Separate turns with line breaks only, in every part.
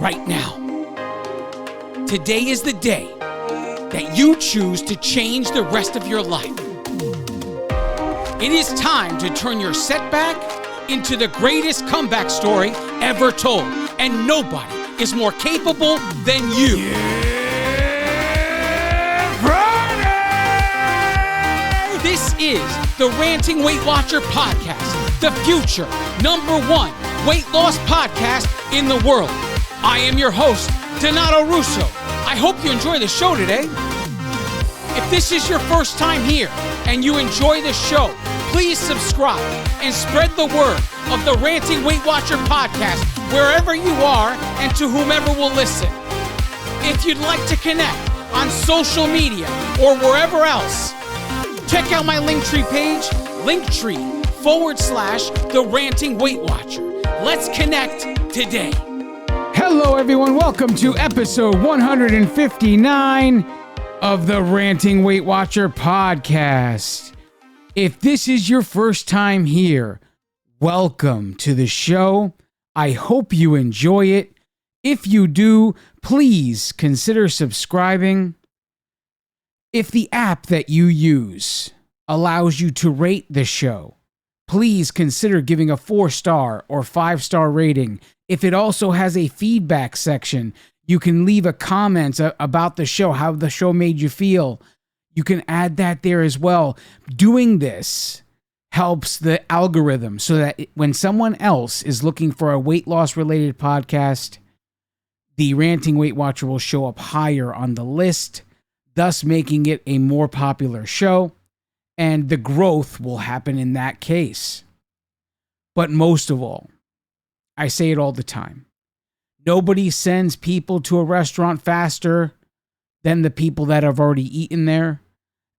right now. Today is the day that you choose to change the rest of your life. It is time to turn your setback into the greatest comeback story ever told, and nobody is more capable than you. Friday! This is the Ranting Weight Watcher podcast, the future #1 weight loss podcast in the world. I am your host, Donato Russo. I hope you enjoy the show today. If this is your first time here and you enjoy the show, please subscribe and spread the word of the Ranting Weight Watcher podcast wherever you are and to whomever will listen. If you'd like to connect on social media or wherever else, check out my Linktree page, Linktree/the Ranting Weight Watcher. Let's connect today. Hello, everyone. Welcome to episode 159 of the Ranting Weight Watcher podcast. If this is your first time here, welcome to the show. I hope you enjoy it. If you do, please consider subscribing. If the app that you use allows you to rate the show, please consider giving a 4-star or 5-star rating. If it also has a feedback section, you can leave a comment about the show, how the show made you feel. You can add that there as well. Doing this helps the algorithm so that when someone else is looking for a weight loss related podcast, the Ranting Weight Watcher will show up higher on the list, thus making it a more popular show, and the growth will happen in that case. But most of all, I say it all the time, nobody sends people to a restaurant faster than the people that have already eaten there.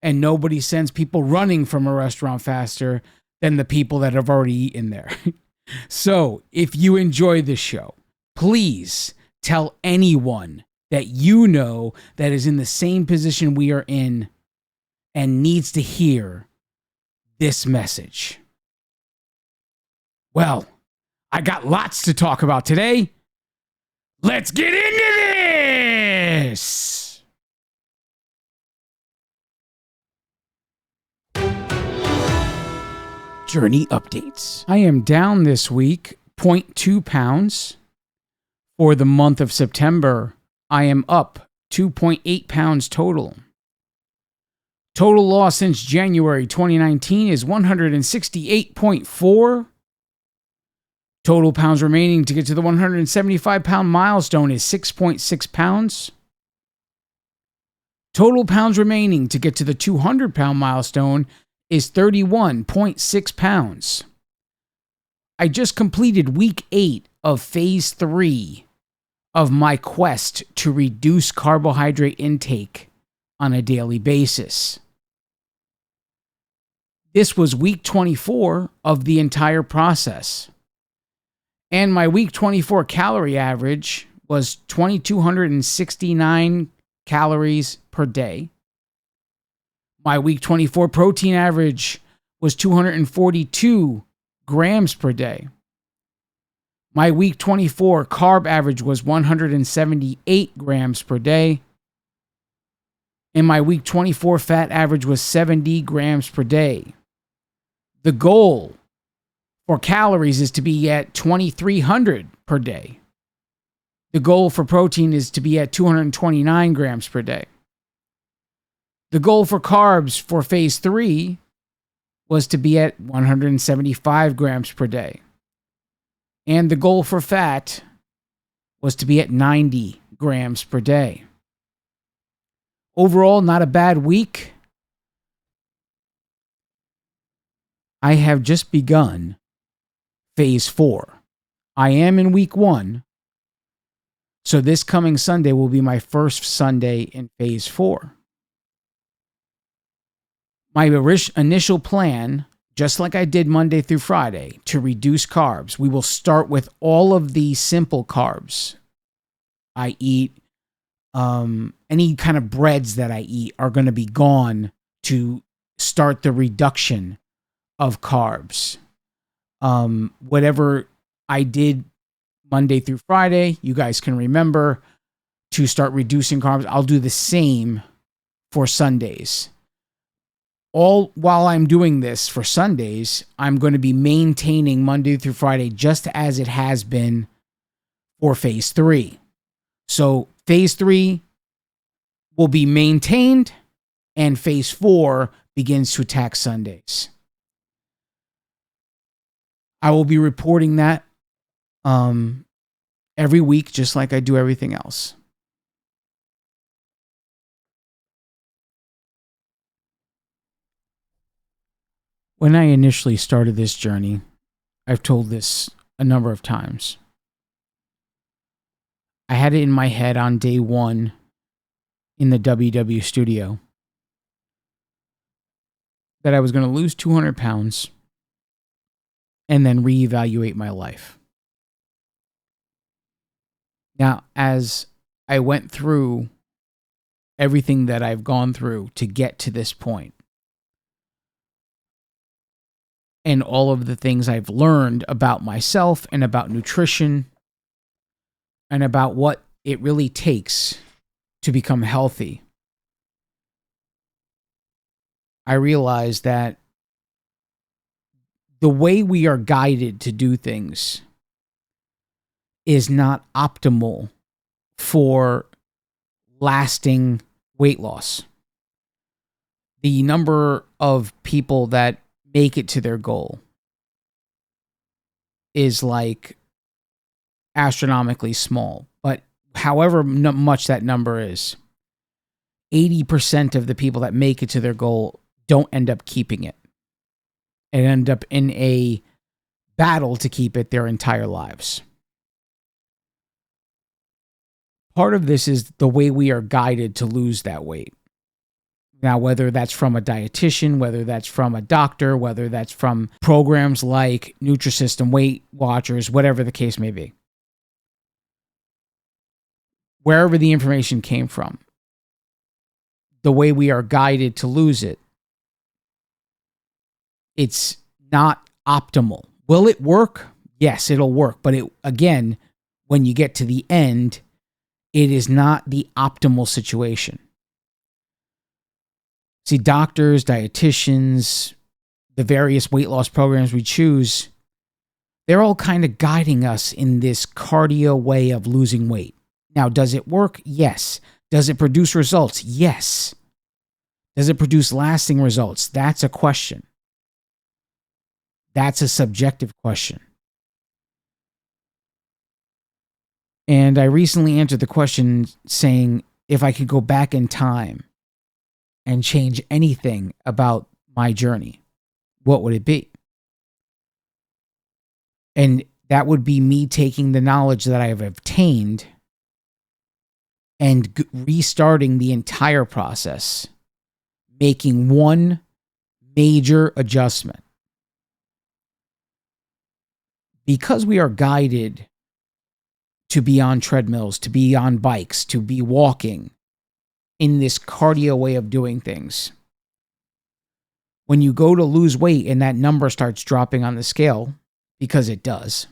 And nobody sends people running from a restaurant faster than the people that have already eaten there. So if you enjoy this show, please tell anyone that you know that is in the same position we are in and needs to hear this message. Well, I got lots to talk about today. Let's get into this! Journey updates. I am down this week 0.2 pounds. For the month of September, I am up 2.8 pounds total. Total loss since January 2019 is 168.4. Total pounds remaining to get to the 175 pound milestone is 6.6 pounds. Total pounds remaining to get to the 200 pound milestone is 31.6 pounds. I just completed week 8 of phase 3 of my quest to reduce carbohydrate intake on a daily basis. This was week 24 of the entire process. And my week 24 calorie average was 2,269 calories per day. My week 24 protein average was 242 grams per day. My week 24 carb average was 178 grams per day. And my week 24 fat average was 70 grams per day. The goal for calories is to be at 2,300 per day. The goal for protein is to be at 229 grams per day. The goal for carbs for phase 3 was to be at 175 grams per day. And the goal for fat was to be at 90 grams per day. Overall, not a bad week. I have just begun phase 4. I am in week 1. So this coming Sunday will be my first Sunday in phase 4. My initial plan, just like I did Monday through Friday, to reduce carbs. We will start with all of the simple carbs. I eat any kind of breads that I eat are going to be gone to start the reduction of carbs. Whatever I did Monday through Friday. You guys can remember to start reducing carbs. I'll do the same for Sundays. All while I'm doing this for Sundays, I'm going to be maintaining Monday through Friday just as it has been for phase 3. So phase 3 will be maintained, and phase 4 begins to attack Sundays. I will be reporting that every week, just like I do everything else. When I initially started this journey, I've told this a number of times. I had it in my head on day 1 in the WW studio that I was going to lose 200 pounds and then reevaluate my life. Now, as I went through everything that I've gone through to get to this point, and all of the things I've learned about myself and about nutrition and about what it really takes to become healthy, I realized that the way we are guided to do things is not optimal for lasting weight loss. The number of people that make it to their goal is like astronomically small. But however much that number is, 80% of the people that make it to their goal don't end up keeping it and end up in a battle to keep it their entire lives. Part of this is the way we are guided to lose that weight. Now, whether that's from a dietitian, whether that's from a doctor, whether that's from programs like Nutrisystem, Weight Watchers, whatever the case may be. Wherever the information came from, the way we are guided to lose it, it's not optimal. Will it work? Yes, it'll work. But again, when you get to the end, it is not the optimal situation. See, doctors, dietitians, the various weight loss programs we choose, they're all kind of guiding us in this cardio way of losing weight. Now, does it work? Yes. Does it produce results? Yes. Does it produce lasting results? That's a question. That's a subjective question. And I recently answered the question saying, if I could go back in time and change anything about my journey, what would it be? And that would be me taking the knowledge that I have obtained and restarting the entire process, making one major adjustment. Because we are guided to be on treadmills, to be on bikes, to be walking in this cardio way of doing things, when you go to lose weight and that number starts dropping on the scale, because it does,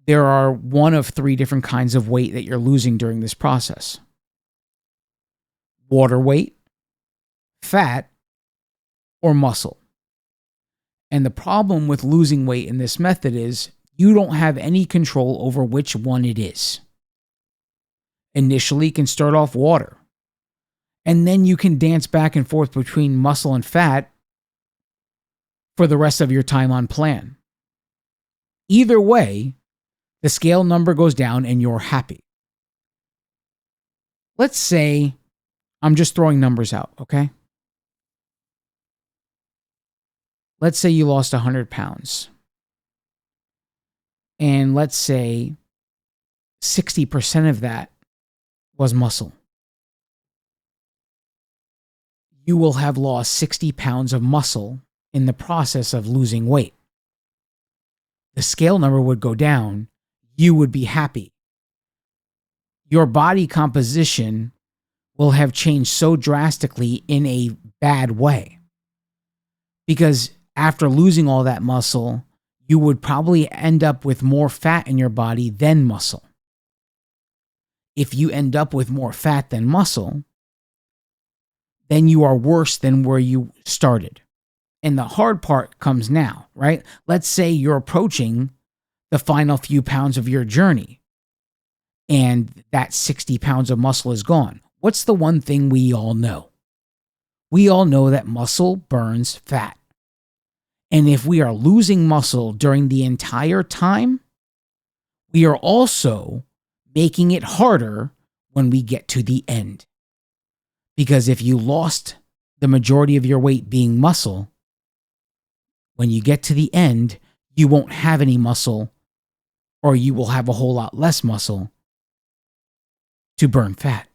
there are one of 3 different kinds of weight that you're losing during this process: water weight, fat, or muscle. And the problem with losing weight in this method is you don't have any control over which one it is. Initially, it can start off water, and then you can dance back and forth between muscle and fat for the rest of your time on plan. Either way, the scale number goes down and you're happy. Let's say, I'm just throwing numbers out, okay? Let's say you lost 100 pounds. And let's say 60% of that was muscle. You will have lost 60 pounds of muscle in the process of losing weight. The scale number would go down. You would be happy. Your body composition will have changed so drastically in a bad way. Because after losing all that muscle, you would probably end up with more fat in your body than muscle. If you end up with more fat than muscle, then you are worse than where you started. And the hard part comes now, right? Let's say you're approaching the final few pounds of your journey and that 60 pounds of muscle is gone. What's the one thing we all know? We all know that muscle burns fat. And if we are losing muscle during the entire time, we are also making it harder when we get to the end. Because if you lost the majority of your weight being muscle, when you get to the end, you won't have any muscle, or you will have a whole lot less muscle to burn fat.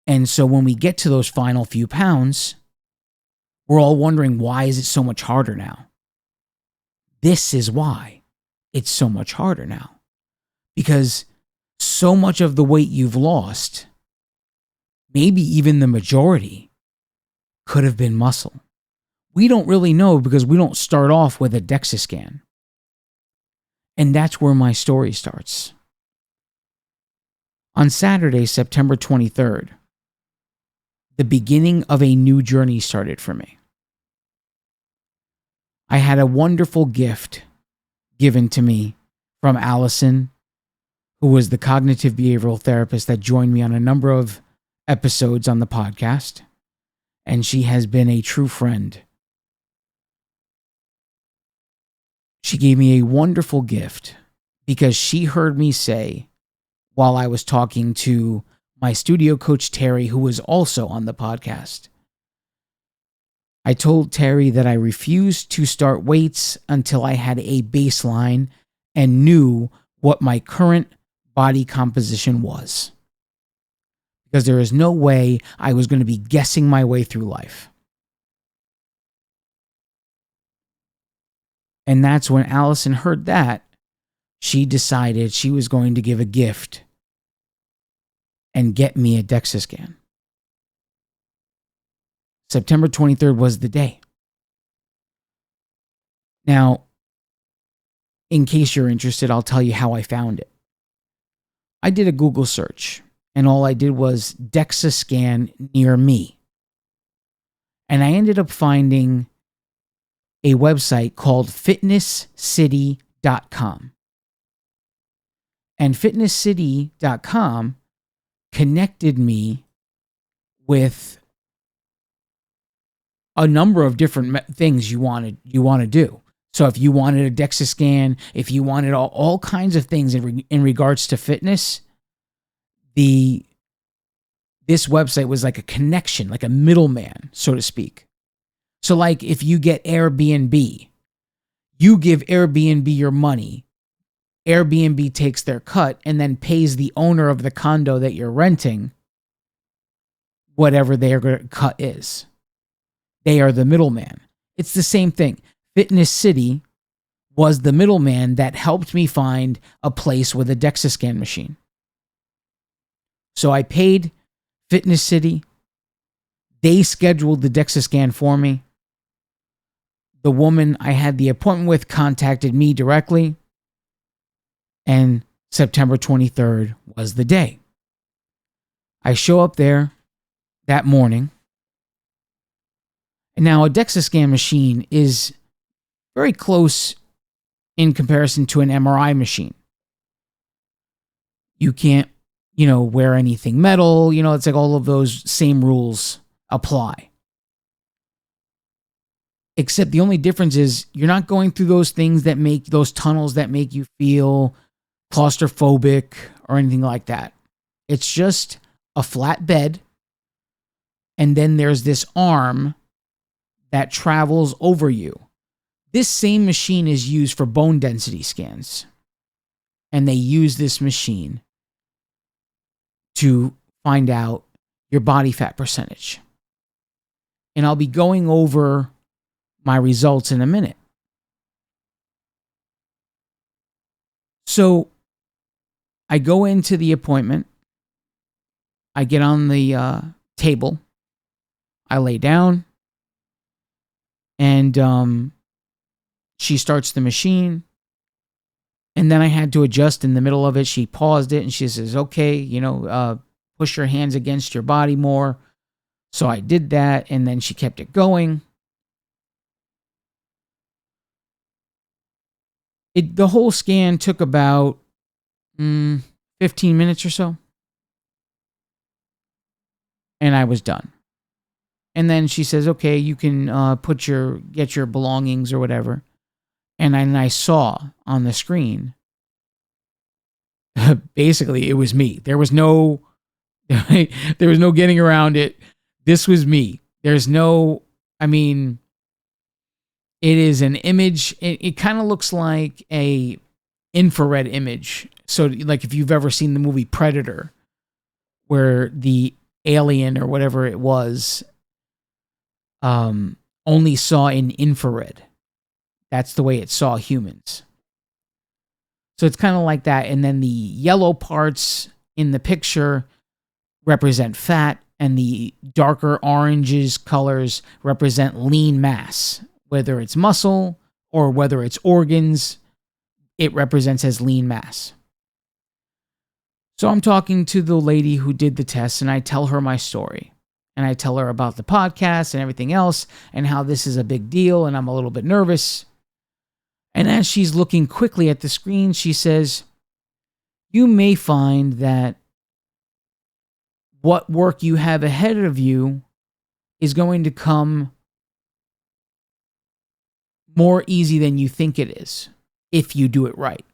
And so when we get to those final few pounds, we're all wondering, why is it so much harder now? This is why it's so much harder now. Because so much of the weight you've lost, maybe even the majority, could have been muscle. We don't really know because we don't start off with a DEXA scan. And that's where my story starts. On Saturday, September 23rd, the beginning of a new journey started for me. I had a wonderful gift given to me from Allison, who was the cognitive behavioral therapist that joined me on a number of episodes on the podcast. And she has been a true friend. She gave me a wonderful gift because she heard me say, while I was talking to my studio coach, Terry, who was also on the podcast, I told Terry that I refused to start weights until I had a baseline and knew what my current body composition was. Because there is no way I was going to be guessing my way through life. And that's when Allison heard that, she decided she was going to give a gift and get me a DEXA scan. September 23rd was the day. Now, in case you're interested, I'll tell you how I found it. I did a Google search, and all I did was DEXA scan near me. And I ended up finding a website called fitnesscity.com. And fitnesscity.com connected me with a number of different things you want to do. So if you wanted a DEXA scan, if you wanted all kinds of things in regards to fitness, this website was like a connection, like a middleman, so to speak. So like if you get Airbnb, you give Airbnb your money, Airbnb takes their cut and then pays the owner of the condo that you're renting whatever their cut is. They are the middleman. It's the same thing. Fitness City was the middleman that helped me find a place with a DEXA scan machine. So I paid Fitness City. They scheduled the DEXA scan for me. The woman I had the appointment with contacted me directly. And September 23rd was the day. I show up there that morning. And now a DEXA scan machine is very close in comparison to an MRI machine. You can't, wear anything metal. It's like all of those same rules apply. Except the only difference is you're not going through those things that make those tunnels that make you feel claustrophobic or anything like that. It's just a flat bed. And then there's this arm that travels over you. This same machine is used for bone density scans. And they use this machine to find out your body fat percentage. And I'll be going over my results in a minute. So I go into the appointment. I get on the table. I lay down. And she starts the machine. And then I had to adjust in the middle of it. She paused it and she says, okay, push your hands against your body more. So I did that. And then she kept it going. The whole scan took about 15 minutes or so. And I was done. And then she says, okay, you can get your belongings or whatever. And then I saw on the screen, basically it was me. There was no getting around it. This was me. It is an image. It kind of looks like a infrared image. So like if you've ever seen the movie Predator, where the alien or whatever it was only saw in infrared. That's the way it saw humans. So it's kind of like that. And then the yellow parts in the picture represent fat, and the darker oranges colors represent lean mass. Whether it's muscle or whether it's organs, it represents as lean mass. So I'm talking to the lady who did the test, and I tell her my story. And I tell her about the podcast and everything else, and how this is a big deal, and I'm a little bit nervous. And as she's looking quickly at the screen, she says, you may find that what work you have ahead of you is going to come more easy than you think it is if you do it right.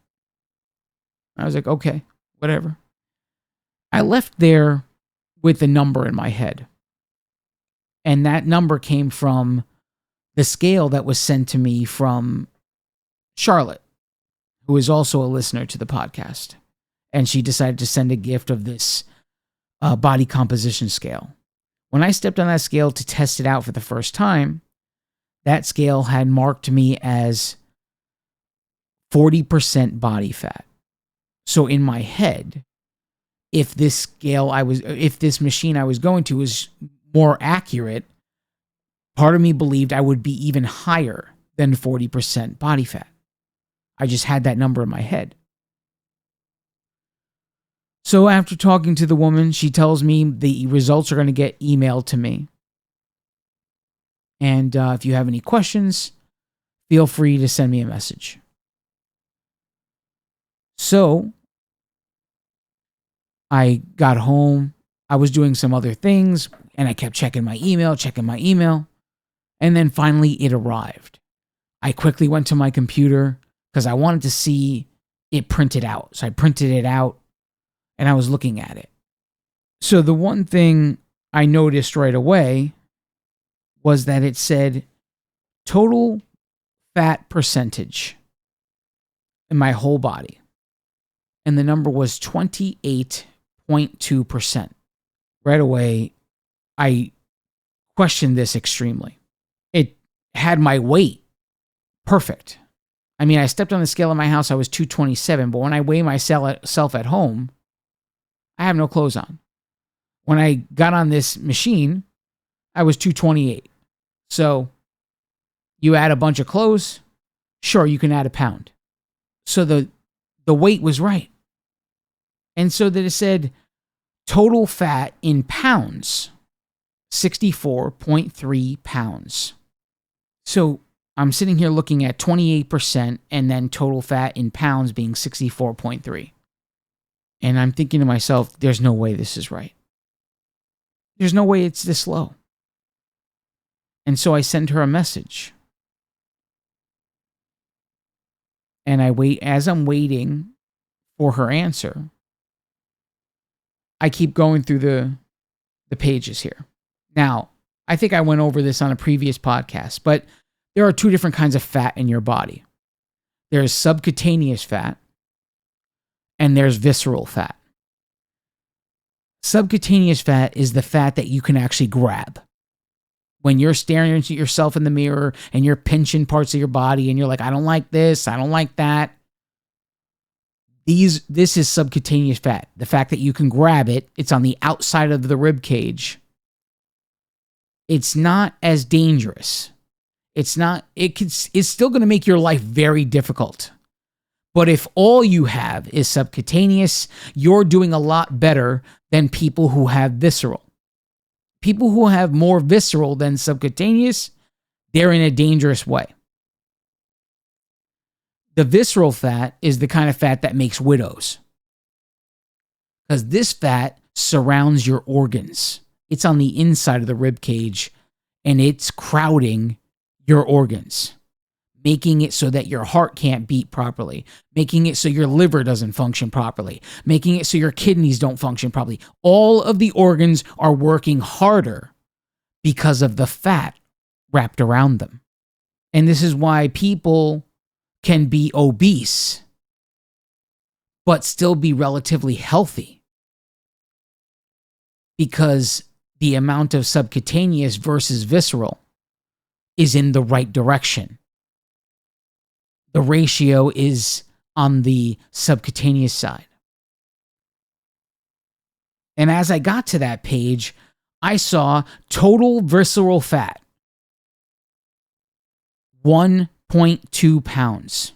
I was like, okay, whatever. I left there with a number in my head. And that number came from the scale that was sent to me from Charlotte, who is also a listener to the podcast. And she decided to send a gift of this body composition scale. When I stepped on that scale to test it out for the first time, that scale had marked me as 40% body fat. So in my head, if this machine I was going to was more accurate, part of me believed I would be even higher than 40% body fat. I just had that number in my head. So after talking to the woman, she tells me the results are going to get emailed to me. And if you have any questions, feel free to send me a message. So I got home. I was doing some other things, and I kept checking my email. And then finally it arrived. I quickly went to my computer because I wanted to see it printed out. So I printed it out, and I was looking at it. So the one thing I noticed right away was that it said total fat percentage in my whole body. And the number was 28.2%. Right away, I questioned this extremely. It had my weight perfect. I mean, I stepped on the scale in my house, I was 227, but when I weigh myself at home, I have no clothes on. When I got on this machine, I was 228. So you add a bunch of clothes, sure, you can add a pound. So the weight was right. And so that it said total fat in pounds, 64.3 pounds. So I'm sitting here looking at 28% and then total fat in pounds being 64.3. And I'm thinking to myself, there's no way this is right. There's no way it's this low. And so I send her a message. And as I'm waiting for her answer, I keep going through the pages here. Now, I think I went over this on a previous podcast, but there are two different kinds of fat in your body. There's subcutaneous fat, and there's visceral fat. Subcutaneous fat is the fat that you can actually grab. When you're staring at yourself in the mirror and you're pinching parts of your body and you're like, I don't like this, I don't like that. This is subcutaneous fat. The fact that you can grab it, it's on the outside of the rib cage. It's not as dangerous. It's still going to make your life very difficult. But if all you have is subcutaneous, you're doing a lot better than people who have visceral. People who have more visceral than subcutaneous, they're in a dangerous way. The visceral fat is the kind of fat that makes widows. Because this fat surrounds your organs. It's on the inside of the rib cage, and it's crowding your organs, making it so that your heart can't beat properly, making it so your liver doesn't function properly, making it so your kidneys don't function properly. All of the organs are working harder because of the fat wrapped around them. And this is why people can be obese but still be relatively healthy, because the amount of subcutaneous versus visceral is in the right direction. The ratio is on the subcutaneous side. And as I got to that page, I saw total visceral fat, 1.2 pounds.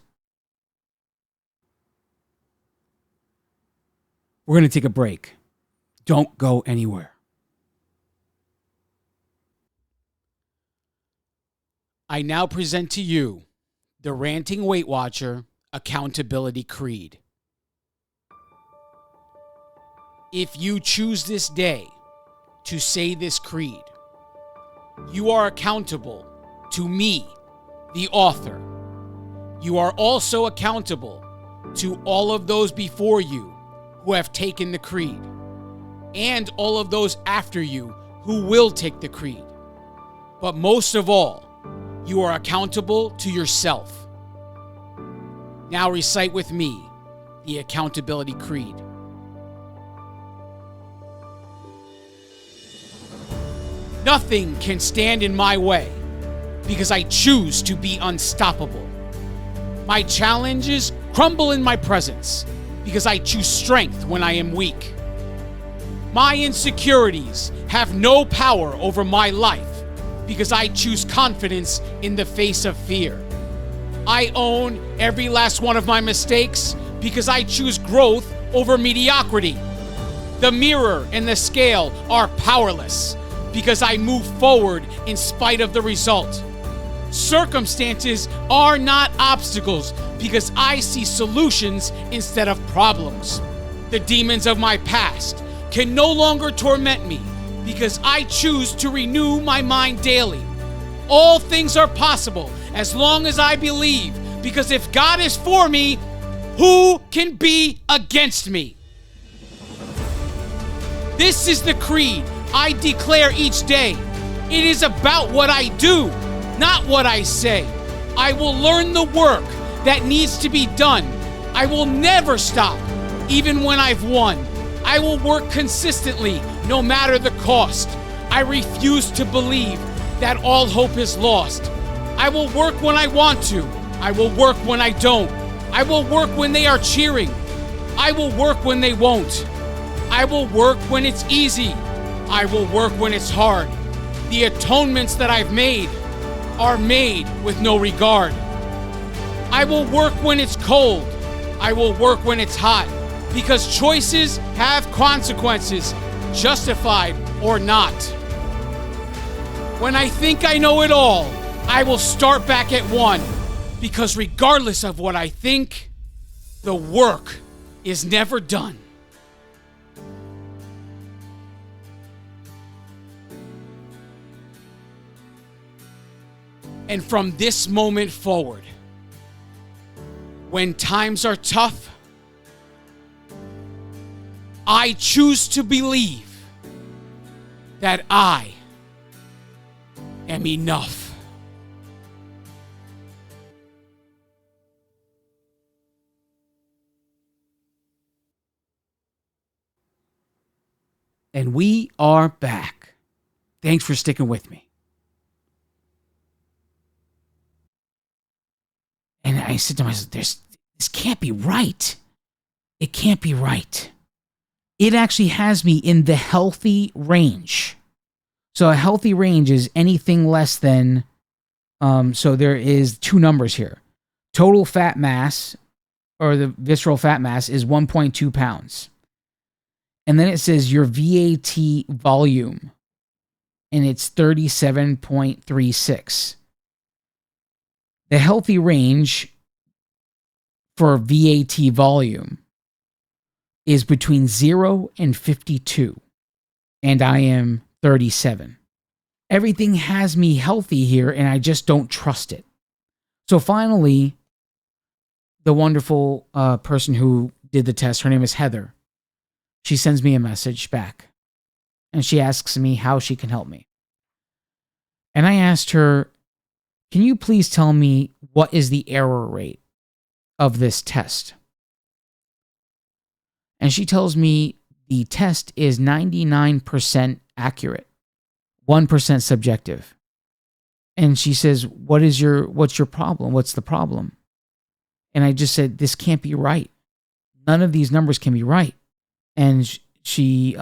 We're going to take a break. Don't go anywhere. I now present to you the Ranting Weight Watcher Accountability Creed. If you choose this day to say this creed, you are accountable to me, the author. You are also accountable to all of those before you who have taken the creed, and all of those after you who will take the creed. But most of all, you are accountable to yourself. Now recite with me the Accountability Creed. Nothing can stand in my way because I choose to be unstoppable. My challenges crumble in my presence because I choose strength when I am weak. My insecurities have no power over my life because I choose confidence in the face of fear. I own every last one of my mistakes because I choose growth over mediocrity. The mirror and the scale are powerless because I move forward in spite of the result. Circumstances are not obstacles because I see solutions instead of problems. The demons of my past can no longer torment me because I choose to renew my mind daily. All things are possible as long as I believe, because if God is for me, who can be against me? This is the creed I declare each day. It is about what I do, not what I say. I will learn the work that needs to be done. I will never stop, even when I've won. I will work consistently, no matter the cost. I refuse to believe that all hope is lost. I will work when I want to. I will work when I don't. I will work when they are cheering. I will work when they won't. I will work when it's easy. I will work when it's hard. The atonements that I've made are made with no regard. I will work when it's cold. I will work when it's hot, because choices have consequences, justified or not. When I think I know it all, I will start back at one, because regardless of what I think, the work is never done. And from this moment forward, when times are tough, I choose to believe that I am enough. And we are back. Thanks for sticking with me. And I said to myself, this can't be right. It can't be right. It actually has me in the healthy range. So a healthy range is anything less than So there is two numbers here. Total fat mass, or the visceral fat mass, is 1.2 pounds. And then it says your VAT volume, and it's 37.36. The healthy range for VAT volume is between 0 and 52, and I am 37. Everything has me healthy here, and I just don't trust it. So finally, the wonderful person who did the test, her name is Heather, she sends me a message back, and she asks me how she can help me. And I asked her, can you please tell me what is the error rate of this test? And she tells me the test is 99% accurate, 1% subjective. And she says, what's your problem? What's the problem? And I just said, this can't be right. None of these numbers can be right. And she, it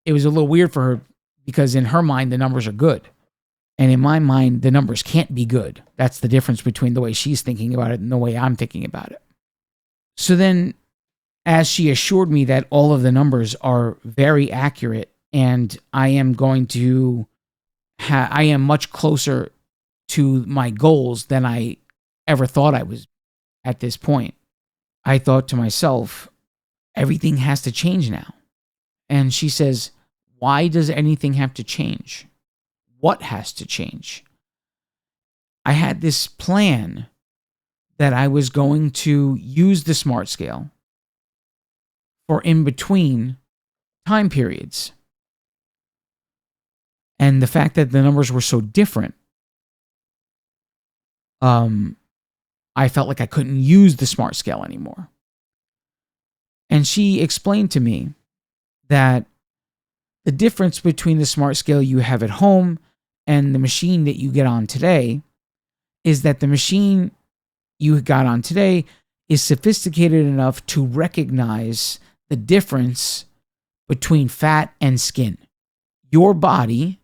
was a little weird for her because in her mind, the numbers are good. And in my mind, the numbers can't be good. That's the difference between the way she's thinking about it and the way I'm thinking about it. So then, as she assured me that all of the numbers are very accurate and I am much closer to my goals than I ever thought I was at this point, I thought to myself, everything has to change now. And she says, why does anything have to change? What has to change? I had this plan that I was going to use the smart scale for in between time periods. And the fact that the numbers were so different, I felt like I couldn't use the smart scale anymore. And she explained to me that the difference between the smart scale you have at home and the machine that you get on today is that the machine you got on today is sophisticated enough to recognize the difference between fat and skin. Your body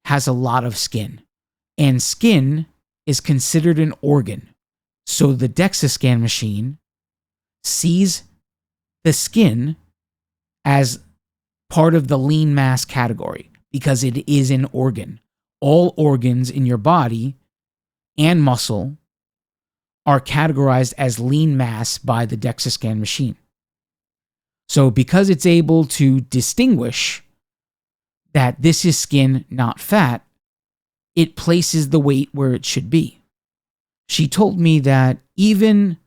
has a lot of skin, and skin is considered an organ. So the DEXA scan machine sees the skin as part of the lean mass category because it is an organ. All organs in your body and muscle are categorized as lean mass by the DEXA scan machine. So because it's able to distinguish that this is skin, not fat, it places the weight where it should be. She told me that even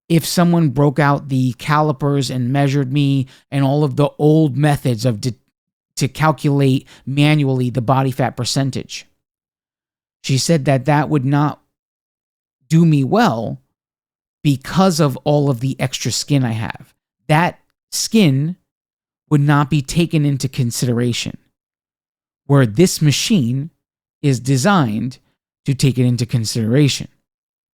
if someone broke out the calipers and measured me and all of the old methods to calculate manually the body fat percentage, she said that that would not do me well because of all of the extra skin I have. That skin would not be taken into consideration, where this machine is designed to take it into consideration.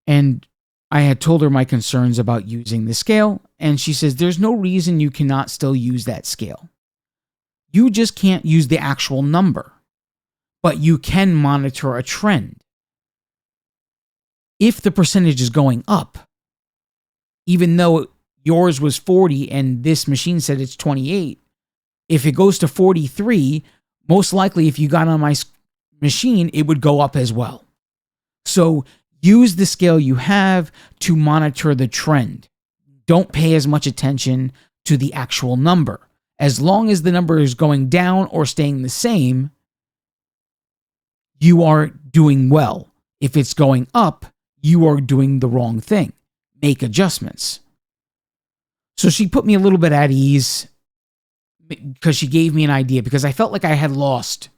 And I had told her my concerns about using the scale, and she says, there's no reason you cannot still use that scale. You just can't use the actual number, but you can monitor a trend. If the percentage is going up, even though yours was 40 and this machine said it's 28, if it goes to 43, most likely if you got on my machine, it would go up as well. So use the scale you have to monitor the trend. Don't pay as much attention to the actual number. As long as the number is going down or staying the same, you are doing well. If it's going up, you are doing the wrong thing. Make adjustments. So she put me a little bit at ease because she gave me an idea, because I felt like I had lost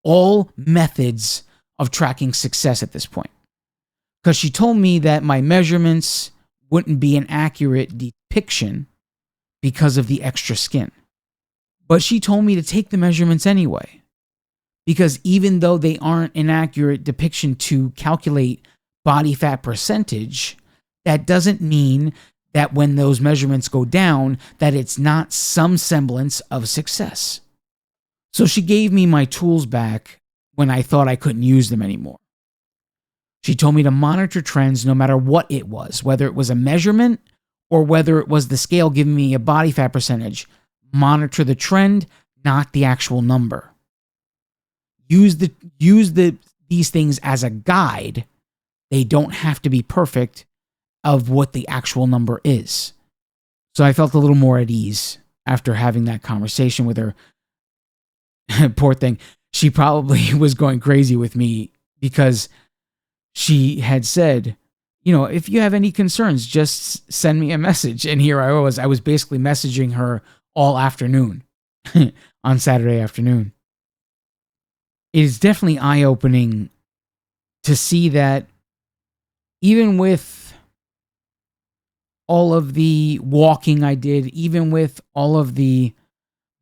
all methods of tracking success at this point. Because she told me that my measurements wouldn't be an accurate depiction because of the extra skin. But she told me to take the measurements anyway, because even though they aren't an accurate depiction to calculate body fat percentage, that doesn't mean that when those measurements go down, that it's not some semblance of success. So she gave me my tools back when I thought I couldn't use them anymore. She told me to monitor trends no matter what it was, whether it was a measurement or whether it was the scale giving me a body fat percentage. Monitor the trend, not the actual number. Use these things as a guide. They don't have to be perfect of what the actual number is. So I felt a little more at ease after having that conversation with her. Poor thing. She probably was going crazy with me because she had said, if you have any concerns, just send me a message. And here I was basically messaging her all afternoon on Saturday afternoon. It is definitely eye-opening to see that even with all of the walking I did, even with all of the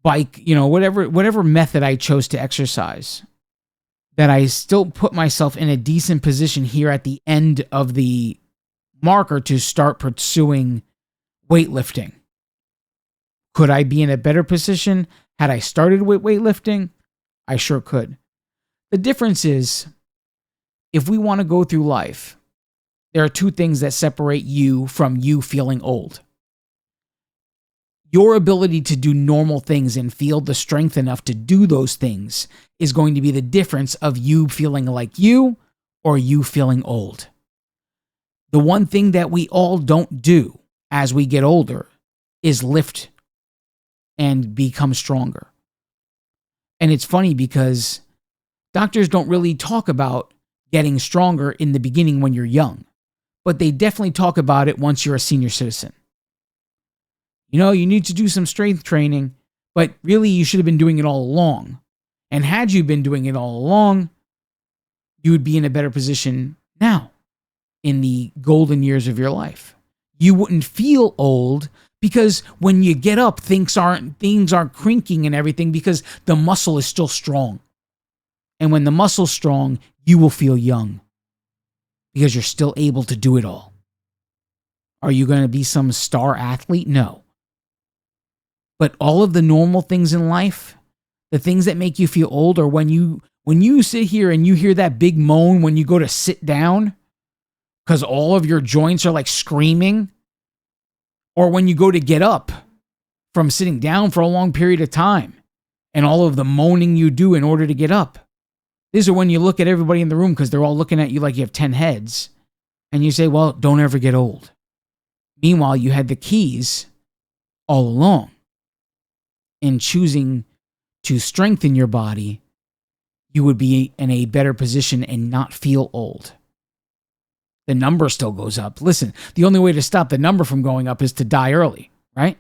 bike, whatever method I chose to exercise, that I still put myself in a decent position here at the end of the marker to start pursuing weightlifting. Could I be in a better position had I started with weightlifting? I sure could. The difference is, if we want to go through life, there are two things that separate you from you feeling old. Your ability to do normal things and feel the strength enough to do those things is going to be the difference of you feeling like you or you feeling old. The one thing that we all don't do as we get older is lift and become stronger. And it's funny because doctors don't really talk about getting stronger in the beginning when you're young, but they definitely talk about it once you're a senior citizen. You need to do some strength training, but really you should have been doing it all along. And had you been doing it all along, you would be in a better position now in the golden years of your life. You wouldn't feel old because when you get up, things aren't crinking and everything because the muscle is still strong. And when the muscle's strong, you will feel young because you're still able to do it all. Are you going to be some star athlete? No. But all of the normal things in life, the things that make you feel old, are when you sit here and you hear that big moan when you go to sit down because all of your joints are like screaming, or when you go to get up from sitting down for a long period of time and all of the moaning you do in order to get up. These are when you look at everybody in the room because they're all looking at you like you have 10 heads and you say, well, don't ever get old. Meanwhile, you had the keys all along. In choosing to strengthen your body, you would be in a better position and not feel old. The number still goes up. Listen, the only way to stop the number from going up is to die early, right?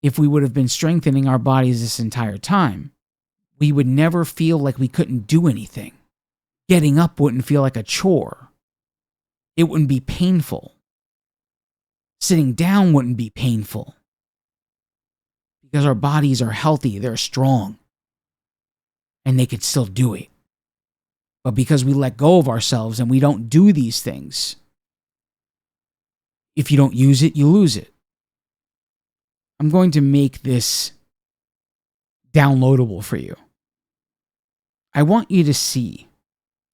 If we would have been strengthening our bodies this entire time, we would never feel like we couldn't do anything. Getting up wouldn't feel like a chore. It wouldn't be painful. Sitting down wouldn't be painful. Because our bodies are healthy, they're strong, and they could still do it. But because we let go of ourselves and we don't do these things, if you don't use it, you lose it. I'm going to make this downloadable for you. I want you to see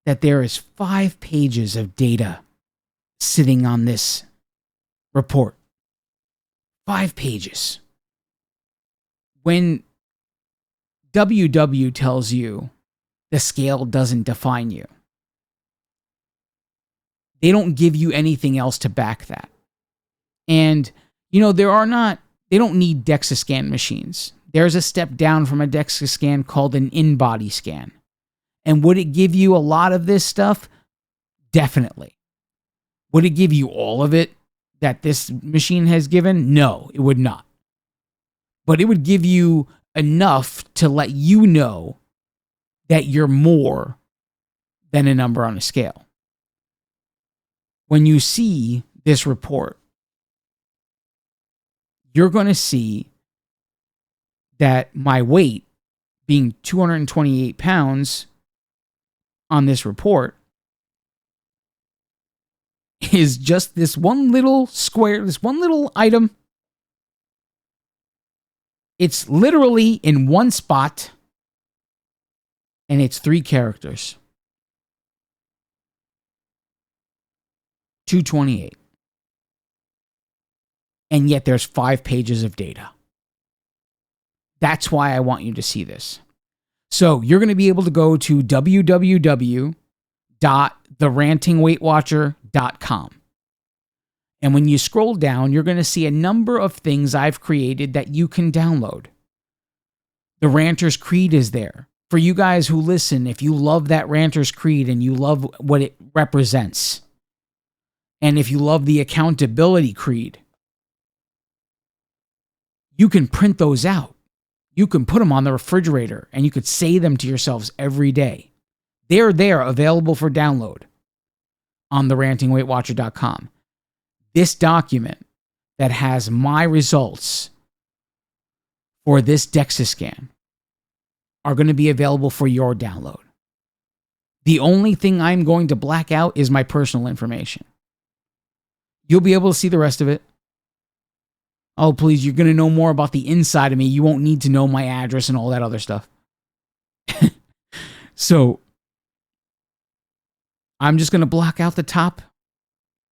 that there is 5 pages of data sitting on this report. 5 pages. When WW tells you the scale doesn't define you, they don't give you anything else to back that. And, they don't need DEXA scan machines. There's a step down from a DEXA scan called an in-body scan. And would it give you a lot of this stuff? Definitely. Would it give you all of it that this machine has given? No, it would not. But it would give you enough to let you know that you're more than a number on a scale. When you see this report, you're going to see that my weight, being 228 pounds on this report, is just this one little square, this one little item. It's literally in one spot, and it's 3 characters. 228. And yet there's 5 pages of data. That's why I want you to see this. So you're going to be able to go to www.therantingweightwatcher.com. And when you scroll down, you're going to see a number of things I've created that you can download. The Ranter's Creed is there. For you guys who listen, if you love that Ranter's Creed and you love what it represents, and if you love the Accountability Creed, you can print those out. You can put them on the refrigerator and you could say them to yourselves every day. They're there, available for download on therantingweightwatcher.com. This document that has my results for this DEXA scan are going to be available for your download. The only thing I'm going to black out is my personal information. You'll be able to see the rest of it. Oh, please, you're going to know more about the inside of me. You won't need to know my address and all that other stuff. So I'm just going to block out the top,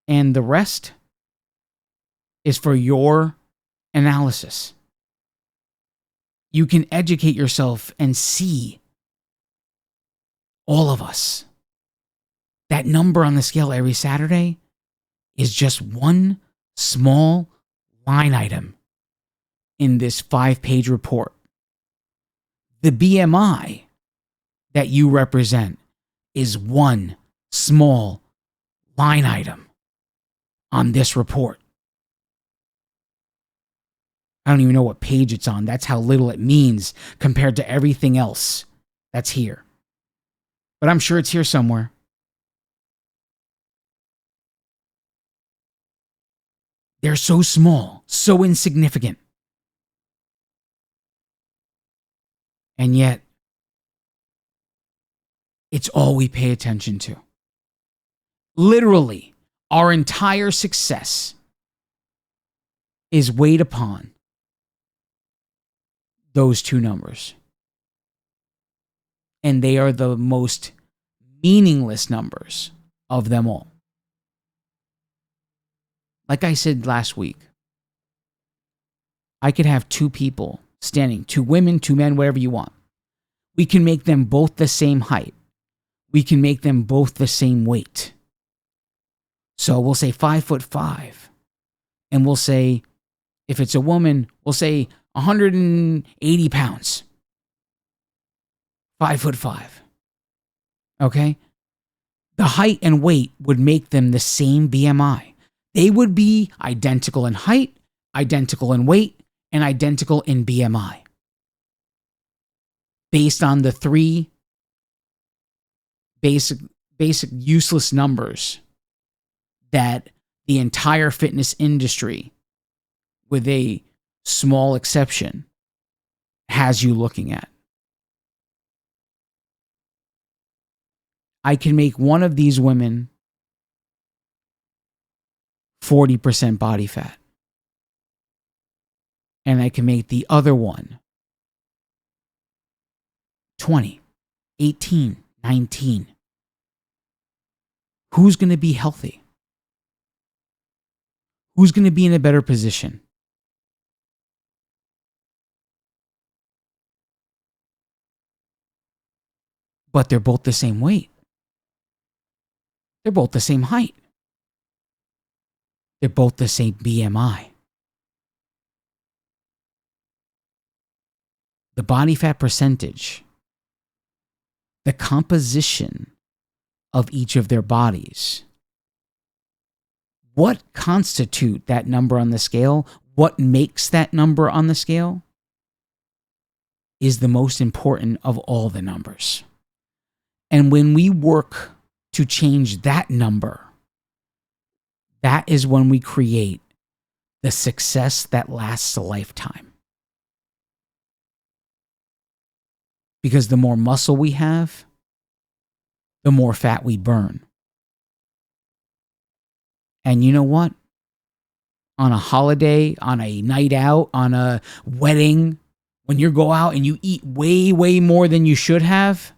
and the rest is for your analysis. You can educate yourself and see all of us. That number on the scale every Saturday is just one small line item in this 5-page report. The BMI that you represent is one small line item on this report. I don't even know what page it's on. That's how little it means compared to everything else that's here. But I'm sure it's here somewhere. They're so small, so insignificant. And yet, it's all we pay attention to. Literally, our entire success is weighed upon those 2 numbers. And they are the most meaningless numbers of them all. Like I said last week, I could have 2 people standing, 2 women, 2 men, whatever you want. We can make them both the same height. We can make them both the same weight. So we'll say 5'5", and we'll say, if it's a woman, we'll say 180 pounds. 5'5". Okay? The height and weight would make them the same BMI. They would be identical in height, identical in weight, and identical in BMI. Based on the 3 basic useless numbers that the entire fitness industry, with a small exception, has you looking at. I can make one of these women 40% body fat. And I can make the other one 20, 18, 19. Who's going to be healthy? Who's going to be in a better position? But they're both the same weight. They're both the same height. They're both the same BMI. The body fat percentage, the composition of each of their bodies, what constitute that number on the scale, what makes that number on the scale, is the most important of all the numbers. And when we work to change that number, that is when we create the success that lasts a lifetime. Because the more muscle we have, the more fat we burn. And you know what? On a holiday, on a night out, on a wedding, when you go out and you eat way, way more than you should have,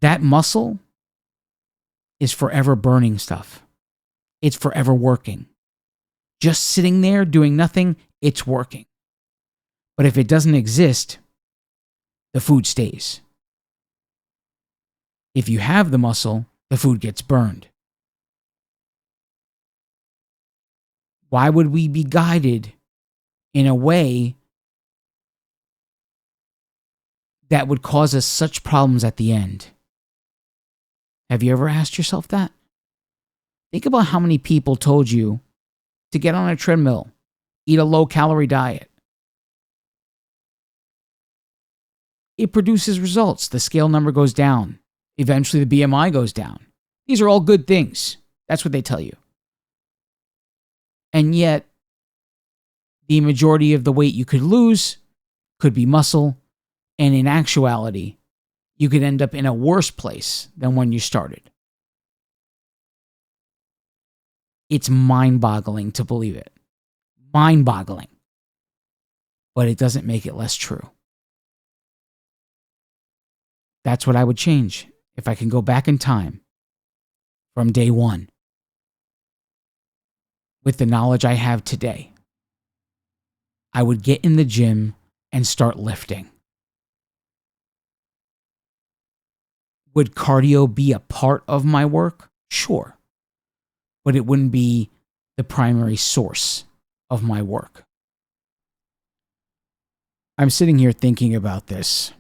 that muscle is forever burning stuff. It's forever working. Just sitting there doing nothing, it's working. But if it doesn't exist, the food stays. If you have the muscle, the food gets burned. Why would we be guided in a way that would cause us such problems at the end? Have you ever asked yourself that? Think about how many people told you to get on a treadmill, eat a low-calorie diet. It produces results. The scale number goes down. Eventually, the BMI goes down. These are all good things. That's what they tell you. And yet, the majority of the weight you could lose could be muscle. And in actuality, you could end up in a worse place than when you started. It's mind-boggling to believe it. Mind-boggling. But it doesn't make it less true. That's what I would change if I can go back in time from day one with the knowledge I have today. I would get in the gym and start lifting. Would cardio be a part of my work? Sure. But it wouldn't be the primary source of my work. I'm sitting here thinking about this.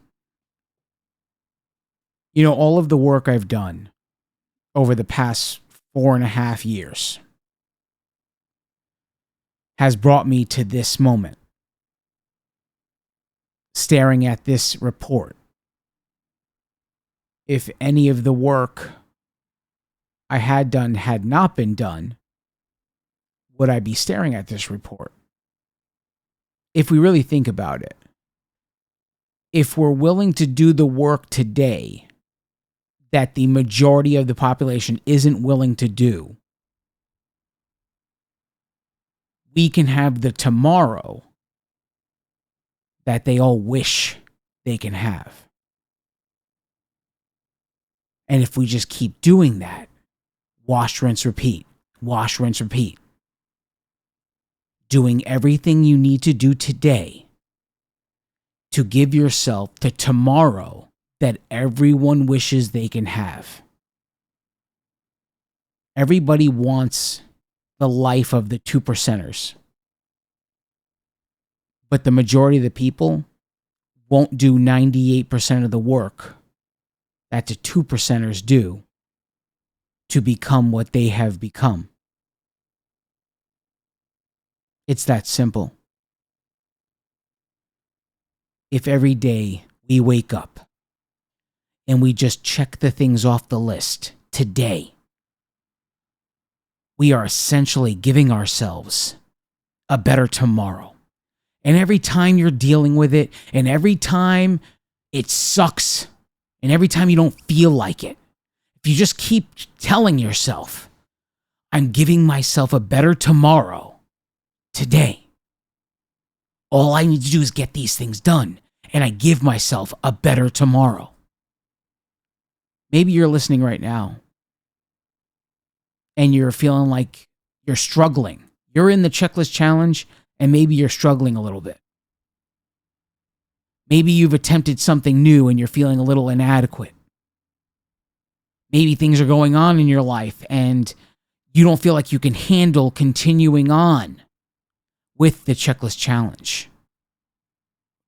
You know, all of the work I've done over the past 4.5 years has brought me to this moment, staring at this report. If any of the work I had done had not been done, would I be staring at this report? If we really think about it, if we're willing to do the work today that the majority of the population isn't willing to do, we can have the tomorrow that they all wish they can have. And if we just keep doing that, wash, rinse, repeat, wash, rinse, repeat, doing everything you need to do today to give yourself the tomorrow that everyone wishes they can have. Everybody wants the life of the 2%ers. But the majority of the people won't do 98% of the work that the 2%ers do to become what they have become. It's that simple. If every day we wake up and we just check the things off the list today, we are essentially giving ourselves a better tomorrow. And every time you're dealing with it, and every time it sucks, and every time you don't feel like it, if you just keep telling yourself, I'm giving myself a better tomorrow today. All I need to do is get these things done, and I give myself a better tomorrow. Maybe you're listening right now, and you're feeling like you're struggling. You're in the checklist challenge, and maybe you're struggling a little bit. Maybe you've attempted something new and you're feeling a little inadequate. Maybe things are going on in your life and you don't feel like you can handle continuing on with the checklist challenge.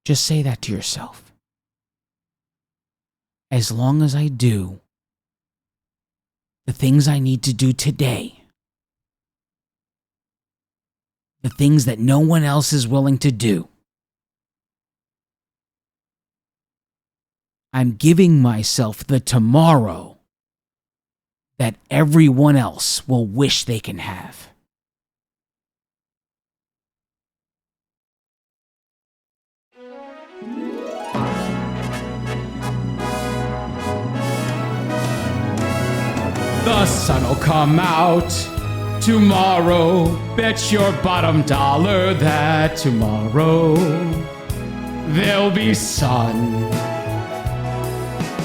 Just say that to yourself. As long as I do the things I need to do today, the things that no one else is willing to do, I'm giving myself the tomorrow that everyone else will wish they can have. The sun will come out tomorrow. Bet your bottom dollar that tomorrow there'll be sun.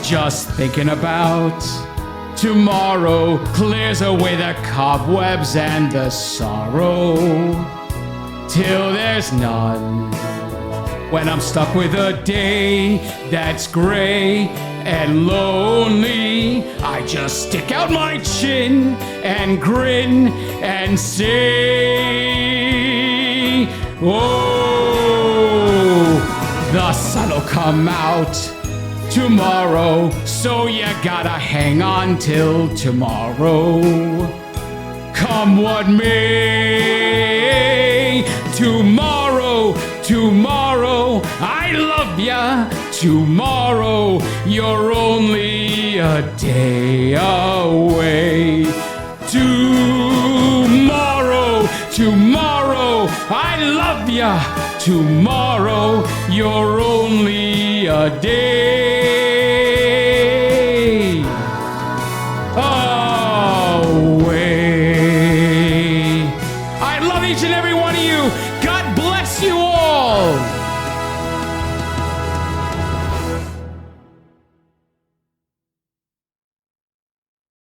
Just thinking about tomorrow clears away the cobwebs and the sorrow, till there's none. When I'm stuck with a day that's gray and lonely, I just stick out my chin and grin and say, oh, the sun'll come out tomorrow, so you gotta hang on till tomorrow. Come what may, tomorrow, tomorrow, I love ya. Tomorrow, you're only a day away. Tomorrow, tomorrow, I love ya. Tomorrow, you're only a day away. I love each and every one of you. God